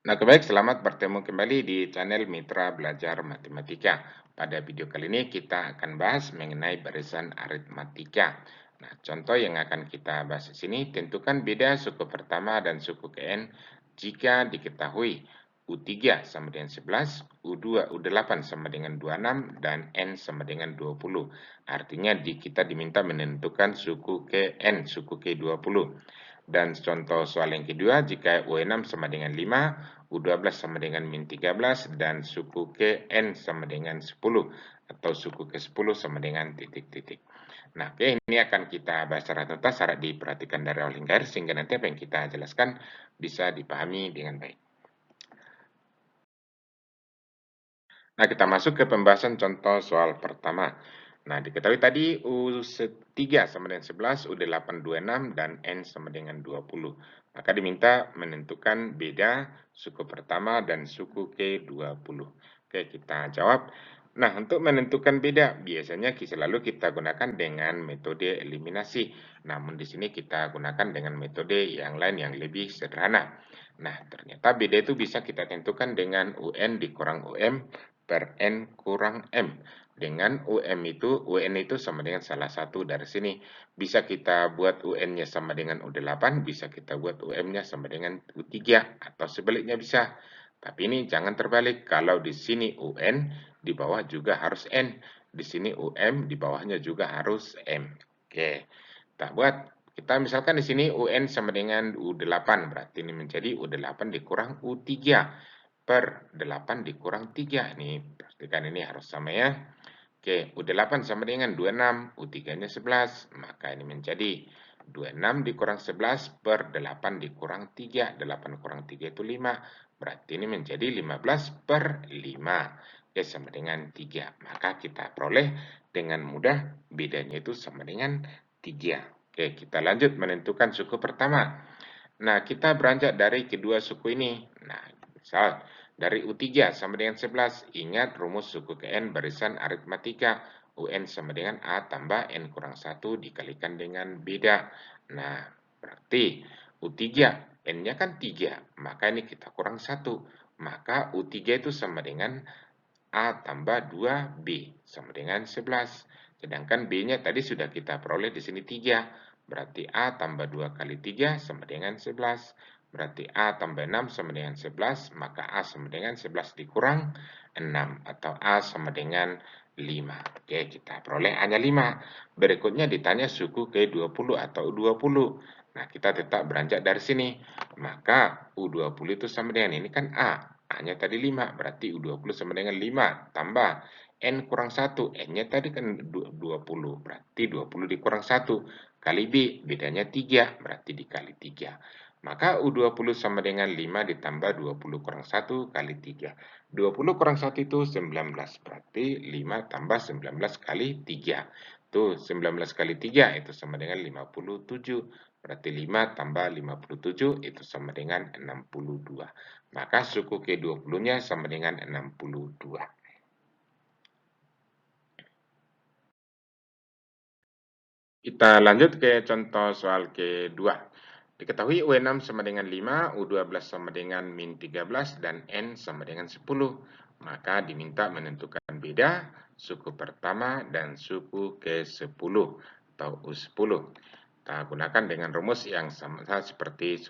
Nah, baik, selamat bertemu kembali di channel Mitra Belajar Matematika. Pada video kali ini kita akan bahas mengenai barisan aritmatika. Nah, contoh yang akan kita bahas di sini, tentukan beda suku pertama dan suku Kn jika diketahui U3 sama dengan 11, U2, U8 sama dengan 26, dan N sama dengan 20. Artinya kita diminta menentukan suku Kn, suku K20. Dan contoh soal yang kedua, jika U6 sama dengan 5, U12 sama dengan min 13, dan suku Kn sama dengan 10, atau suku ke-10 sama dengan titik-titik. Nah, oke, ini akan kita bahas secara tuntas, syarat diperhatikan dari awal hingga akhir, sehingga nanti apa yang kita jelaskan bisa dipahami dengan baik. Nah, kita masuk ke pembahasan contoh soal pertama. Nah, diketahui tadi U3 sama dengan 11, U8 26, dan N sama dengan 20. Maka diminta menentukan beda suku pertama dan suku K20. Oke, kita jawab. Nah, untuk menentukan beda, biasanya selalu kita gunakan dengan metode eliminasi. Namun di sini kita gunakan dengan metode yang lain yang lebih sederhana. Nah, ternyata beda itu bisa kita tentukan dengan UN dikurang UM per N kurang M. Dengan UN itu sama dengan salah satu dari sini. Bisa kita buat UN-nya sama dengan U8, bisa kita buat UM-nya sama dengan U3, atau sebaliknya bisa. Tapi ini jangan terbalik, kalau di sini UN, di bawah juga harus N. Di sini UM, di bawahnya juga harus M. Oke, kita buat. Kita misalkan di sini UN sama dengan U8, berarti ini menjadi U8 dikurang U3 per 8 dikurang 3. Nih, pastikan ini harus sama ya. Oke, U8 sama dengan 26, U3-nya 11, maka ini menjadi 26 dikurang 11 per 8 dikurang 3, 8 kurang 3 itu 5, berarti ini menjadi 15 per 5, ya sama dengan 3. Maka kita peroleh dengan mudah bedanya itu sama dengan 3. Oke, kita lanjut menentukan suku pertama. Nah, kita beranjak dari kedua suku ini. Nah, misal dari U3 sama dengan 11, ingat rumus suku Kn barisan aritmatika. UN sama dengan A tambah N kurang 1 dikalikan dengan beda. Nah, berarti U3, N-nya kan 3, maka ini kita kurang 1. Maka U3 itu sama dengan A tambah 2B sama dengan 11. Sedangkan B-nya tadi sudah kita peroleh di sini 3. Berarti A tambah 2 kali 3 sama dengan 11. Berarti A tambah 6 sama dengan 11. Maka A sama dengan 11 dikurang 6. Atau A sama dengan 5. Oke, kita peroleh hanya 5. Berikutnya ditanya suku ke-20 atau U20. Nah, kita tetap beranjak dari sini. Maka U20 itu sama dengan ini kan A. A-nya tadi 5, berarti U20 sama dengan 5, tambah N kurang 1, N-nya tadi kan 20, berarti 20 dikurang 1, kali B, bedanya 3, berarti dikali 3. Maka U20 sama dengan 5 ditambah 20 kurang 1 kali 3. 20 kurang 1 itu 19, berarti 5 tambah 19 kali 3. Tuh, 19 kali 3 itu sama dengan 57. Berarti 5 tambah 57 itu sama dengan 62. Maka suku ke-20-nya sama dengan 62. Kita lanjut ke contoh soal kedua. Diketahui U6 sama dengan 5, U12 sama dengan min 13, dan N sama dengan 10. Maka diminta menentukan beda suku pertama dan suku ke-10 atau U10. Kita gunakan dengan rumus yang sama seperti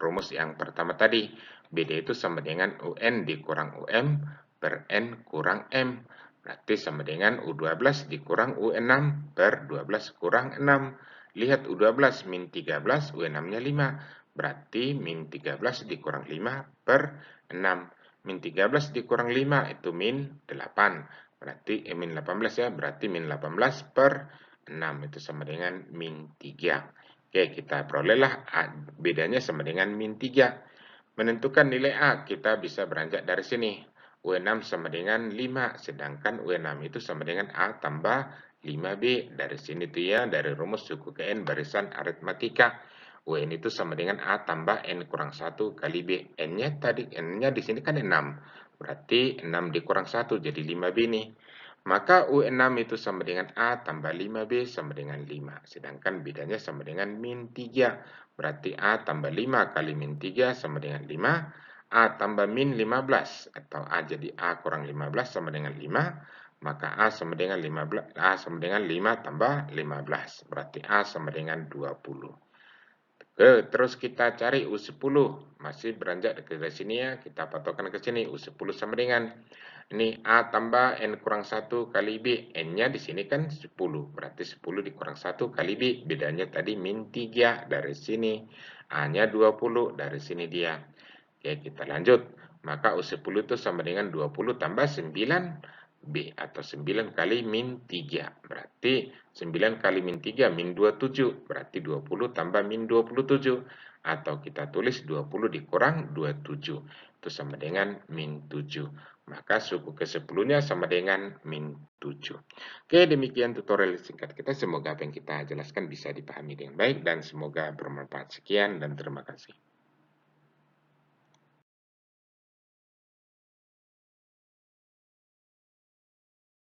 rumus yang pertama tadi. Beda itu sama dengan UN dikurang UM per N kurang M. Berarti sama dengan U12 dikurang U6 per 12 kurang 6. Lihat U12 min 13, U6-nya 5. Berarti min 13 dikurang 5 per 6. Min 13 dikurang 5 itu min 8. Berarti min 18 ya, berarti min 18 per 6 itu sama dengan min 3. Oke, kita perolehlah bedanya sama dengan min 3. Menentukan nilai A, kita bisa beranjak dari sini. U6 sama dengan 5, sedangkan U6 itu sama dengan A tambah 5B. Dari sini tuh ya, dari rumus suku Kn barisan aritmatika. UN itu sama dengan A tambah N kurang 1 kali B. N-nya di sini kan 6. Berarti 6 dikurang 1 jadi 5B nih. Maka U6 itu sama dengan A tambah 5B sama dengan 5. Sedangkan bedanya sama dengan min 3. Berarti A tambah 5 kali min 3 sama dengan 5. A tambah min 15 atau A jadi A kurang 15 sama dengan 5, maka A sama dengan 15, A sama dengan 5 tambah 15, berarti A sama dengan 20. Terus kita cari U10, masih beranjak ke sini ya, kita patokan ke sini, U10 sama dengan, ini A tambah N kurang 1 kali B, N-nya di sini kan 10, berarti 10 dikurang 1 kali B, bedanya tadi min 3 dari sini, A-nya 20, dari sini dia. Oke, kita lanjut, maka U10 itu sama dengan 20 tambah 9, B atau 9 kali min 3. Berarti 9 kali min 3 min 27. Berarti 20 tambah min 27. Atau kita tulis 20 dikurang 27. Itu sama dengan min 7. Maka suku ke-10-nya sama dengan min 7. Oke, demikian tutorial singkat kita. Semoga apa yang kita jelaskan bisa dipahami dengan baik dan semoga bermanfaat. Sekian dan terima kasih.